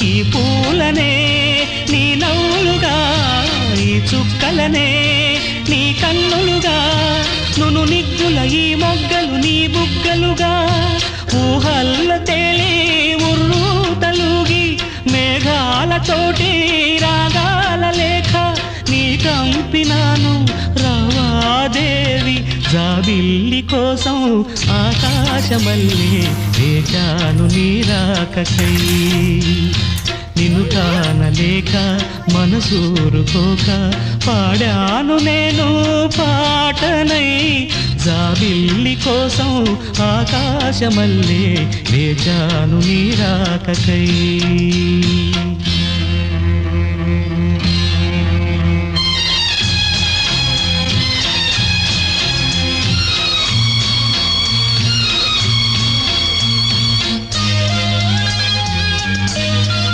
ఈ పూలనే నీ నవ్వులుగా, ఈ చుక్కలనే నీ కన్నులుగా, నును నిగ్గుల ఈ మొగ్గలు నీ బుగ్గలుగా, ఊహల్ల తేలే ఉర్రు తలుగి మేఘాలతోటి రాగాల లేఖ నీ కంపినాను రావాదేవి. జాబిల్లి కోసం ఆకాశమల్లే వేచాను నీ రాకకై, నిన్ను కానలేక మనసూరుకోక పాడాను నేను పాటనై. జాబిల్లి కోసం ఆకాశమల్లే వేచాను నీ రాకకై.